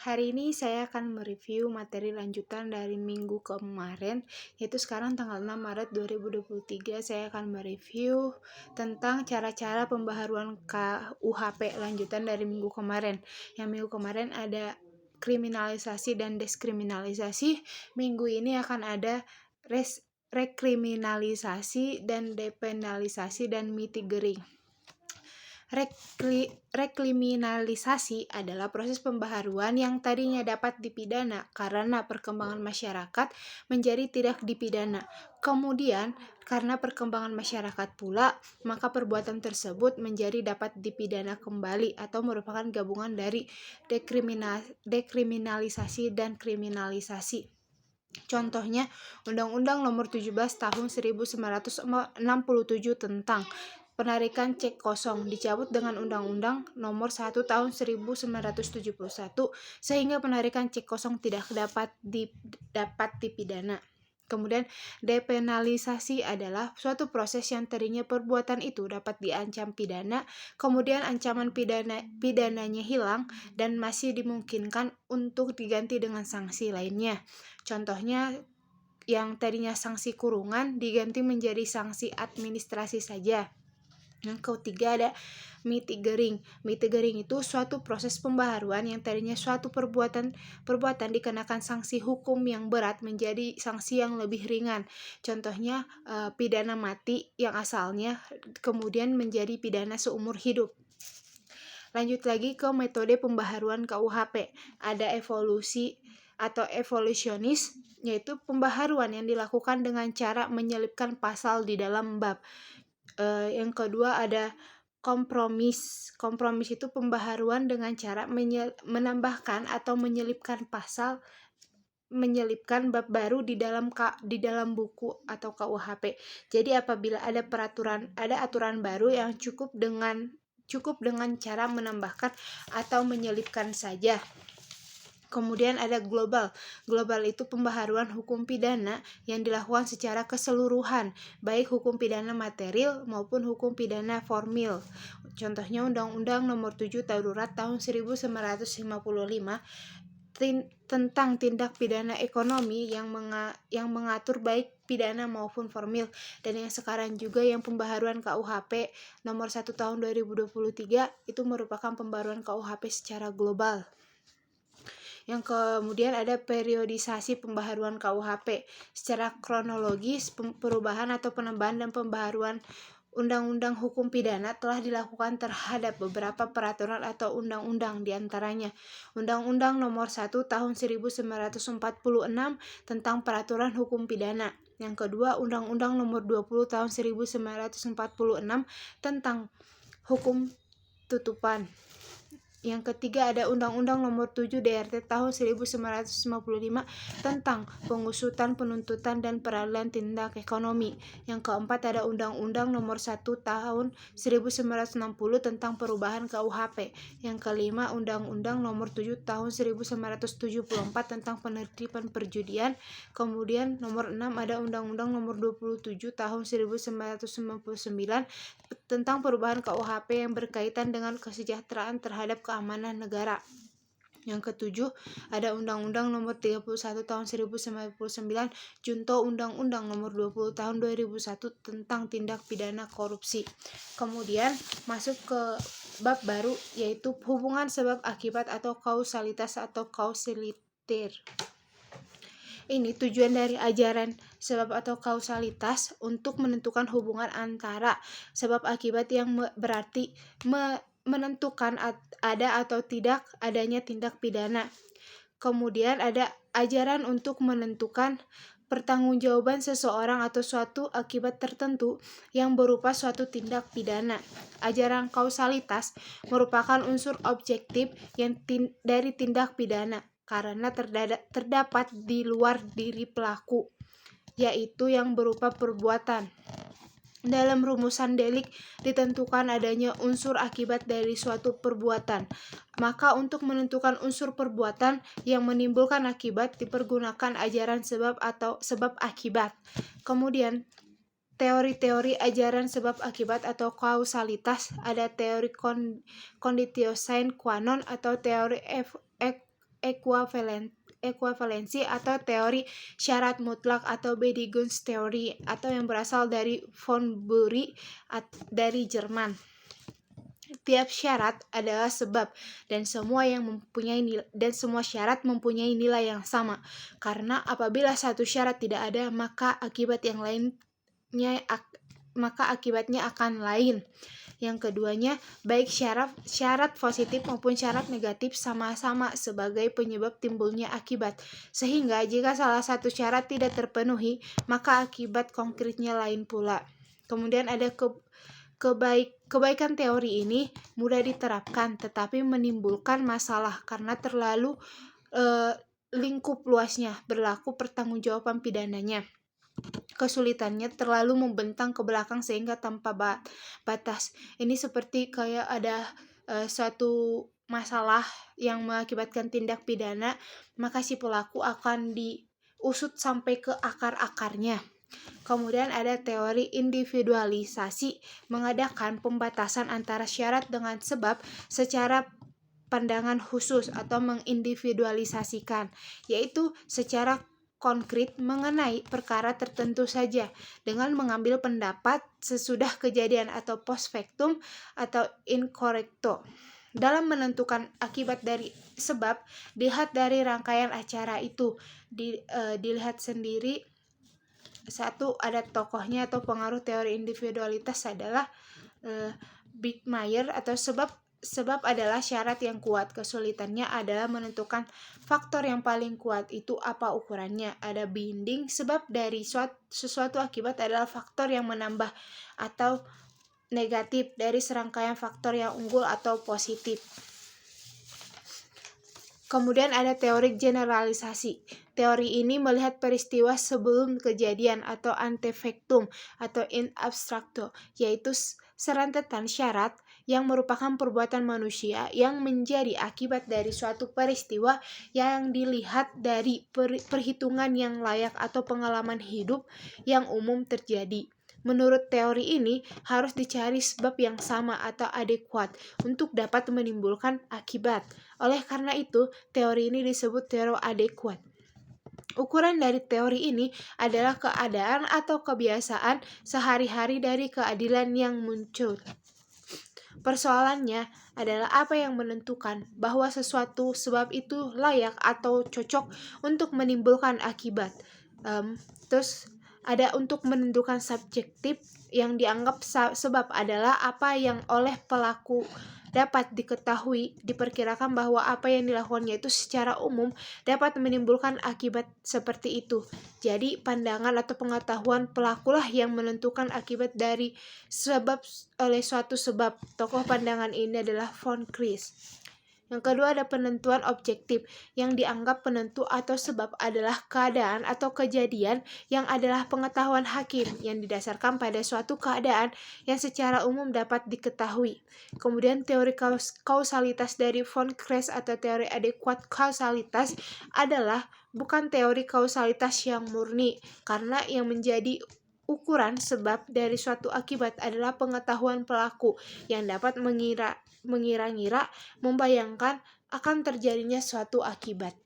Hari ini saya akan mereview materi lanjutan dari minggu kemarin, yaitu sekarang tanggal 6 Maret 2023. Saya akan mereview tentang cara-cara pembaharuan KUHP lanjutan dari minggu kemarin. Yang minggu kemarin ada kriminalisasi dan deskriminalisasi. Minggu ini akan ada rekriminalisasi dan depenalisasi dan mitigering. Rekriminalisasi adalah proses pembaharuan yang tadinya dapat dipidana karena perkembangan masyarakat menjadi tidak dipidana. Kemudian, karena perkembangan masyarakat pula, maka perbuatan tersebut menjadi dapat dipidana kembali atau merupakan gabungan dari dekriminalisasi dan kriminalisasi. Contohnya, Undang-Undang Nomor 17 Tahun 1967 tentang penarikan cek kosong dicabut dengan Undang-Undang Nomor 1 Tahun 1971 sehingga penarikan cek kosong tidak dapat dipidana. Kemudian, depenalisasi adalah suatu proses yang tadinya perbuatan itu dapat diancam pidana, kemudian ancaman pidananya hilang dan masih dimungkinkan untuk diganti dengan sanksi lainnya. Contohnya, yang tadinya sanksi kurungan diganti menjadi sanksi administrasi saja. Yang ketiga ada mitigering. Mitigering itu suatu proses pembaharuan yang tadinya suatu perbuatan dikenakan sanksi hukum yang berat menjadi sanksi yang lebih ringan. Contohnya pidana mati yang asalnya kemudian menjadi pidana seumur hidup. Lanjut lagi ke metode pembaharuan KUHP. Ada evolusi atau evolusionis, yaitu pembaharuan yang dilakukan dengan cara menyelipkan pasal di dalam bab. Yang kedua ada kompromis. Kompromis itu pembaharuan dengan cara menambahkan atau menyelipkan pasal, menyelipkan bab baru di dalam buku atau KUHP. Jadi apabila ada aturan baru yang cukup dengan cara menambahkan atau menyelipkan saja. Kemudian ada global. Global itu pembaharuan hukum pidana yang dilakukan secara keseluruhan, baik hukum pidana material maupun hukum pidana formil. Contohnya Undang-Undang Nomor 7 Tahun 1955 tentang tindak pidana ekonomi yang mengatur baik pidana maupun formil, dan yang sekarang juga yang pembaharuan KUHP Nomor 1 Tahun 2023 itu merupakan pembaharuan KUHP secara global. Yang kemudian ada periodisasi pembaharuan KUHP. Secara kronologis, perubahan atau penambahan dan pembaharuan undang-undang hukum pidana telah dilakukan terhadap beberapa peraturan atau undang-undang, diantaranya Undang-Undang Nomor 1 Tahun 1946 tentang peraturan hukum pidana. Yang kedua, Undang-Undang Nomor 20 Tahun 1946 tentang hukum tutupan. Yang ketiga ada Undang-Undang Nomor 7 DRT Tahun 1955 tentang pengusutan, penuntutan, dan peradilan tindak ekonomi. Yang keempat ada Undang-Undang Nomor 1 Tahun 1960 tentang perubahan KUHP. Yang kelima Undang-Undang Nomor 7 Tahun 1974 tentang penertiban perjudian. Kemudian nomor 6 ada Undang-Undang Nomor 27 Tahun 1999 tentang perubahan KUHP yang berkaitan dengan kesejahteraan terhadap keamanan negara. Yang ketujuh ada Undang-Undang Nomor 31 Tahun 1999 junto Undang-Undang Nomor 20 Tahun 2001 tentang tindak pidana korupsi. Kemudian masuk ke bab baru, yaitu hubungan sebab akibat atau kausalitas atau kausaliter. Ini tujuan dari ajaran sebab atau kausalitas untuk menentukan hubungan antara sebab akibat yang berarti menentukan ada atau tidak adanya tindak pidana. Kemudian ada ajaran untuk menentukan pertanggungjawaban seseorang atau suatu akibat tertentu yang berupa suatu tindak pidana. Ajaran kausalitas merupakan unsur objektif yang dari tindak pidana karena terdapat di luar diri pelaku, yaitu yang berupa perbuatan. Dalam rumusan delik ditentukan adanya unsur akibat dari suatu perbuatan. Maka untuk menentukan unsur perbuatan yang menimbulkan akibat dipergunakan ajaran sebab atau sebab akibat. Kemudian teori-teori ajaran sebab akibat atau kausalitas ada teori conditio sine qua non atau teori ekuivalensi atau teori syarat mutlak atau Bedigens theory atau yang berasal dari von Bury dari Jerman. Tiap syarat adalah sebab dan semua syarat mempunyai nilai yang sama. Karena apabila satu syarat tidak ada, maka akibatnya akan lain. Yang keduanya, baik syarat positif maupun syarat negatif sama-sama sebagai penyebab timbulnya akibat. Sehingga jika salah satu syarat tidak terpenuhi, maka akibat konkretnya lain pula. Kemudian ada kebaikan teori ini mudah diterapkan tetapi menimbulkan masalah karena terlalu lingkup luasnya berlaku pertanggungjawaban pidananya. Kesulitannya terlalu membentang ke belakang sehingga tanpa batas. Ini seperti kayak ada suatu masalah yang mengakibatkan tindak pidana, maka si pelaku akan diusut sampai ke akar-akarnya. Kemudian ada teori individualisasi, mengadakan pembatasan antara syarat dengan sebab secara pandangan khusus atau mengindividualisasikan, yaitu secara konkret mengenai perkara tertentu saja dengan mengambil pendapat sesudah kejadian atau post factum atau in correcto. Dalam menentukan akibat dari sebab, dilihat dari rangkaian acara itu, dilihat sendiri. Satu, ada tokohnya atau pengaruh teori individualitas adalah Bittmeyer atau sebab adalah syarat yang kuat. Kesulitannya adalah menentukan faktor yang paling kuat itu apa ukurannya. Ada binding, sebab dari sesuatu akibat adalah faktor yang menambah atau negatif dari serangkaian faktor yang unggul atau positif. Kemudian ada teori generalisasi. Teori ini melihat peristiwa sebelum kejadian atau antefactum atau in abstracto, yaitu serentetan syarat yang merupakan perbuatan manusia yang menjadi akibat dari suatu peristiwa yang dilihat dari perhitungan yang layak atau pengalaman hidup yang umum terjadi. Menurut teori ini, harus dicari sebab yang sama atau adekuat untuk dapat menimbulkan akibat. Oleh karena itu, teori ini disebut teori adekuat. Ukuran dari teori ini adalah keadaan atau kebiasaan sehari-hari dari keadilan yang muncul. Persoalannya adalah apa yang menentukan bahwa sesuatu sebab itu layak atau cocok untuk menimbulkan akibat. Terus ada untuk menentukan subjektif, yang dianggap sebab adalah apa yang oleh pelaku dapat diketahui, diperkirakan bahwa apa yang dilakukannya itu secara umum dapat menimbulkan akibat seperti itu. Jadi pandangan atau pengetahuan pelakulah yang menentukan akibat dari sebab oleh suatu sebab. Tokoh pandangan ini adalah von Cleese. Yang kedua ada penentuan objektif, yang dianggap penentu atau sebab adalah keadaan atau kejadian yang adalah pengetahuan hakim yang didasarkan pada suatu keadaan yang secara umum dapat diketahui. Kemudian teori kausalitas dari von Cleese atau teori adekuat kausalitas adalah bukan teori kausalitas yang murni, karena yang menjadi ukuran sebab dari suatu akibat adalah pengetahuan pelaku yang dapat mengira-ngira, membayangkan akan terjadinya suatu akibat.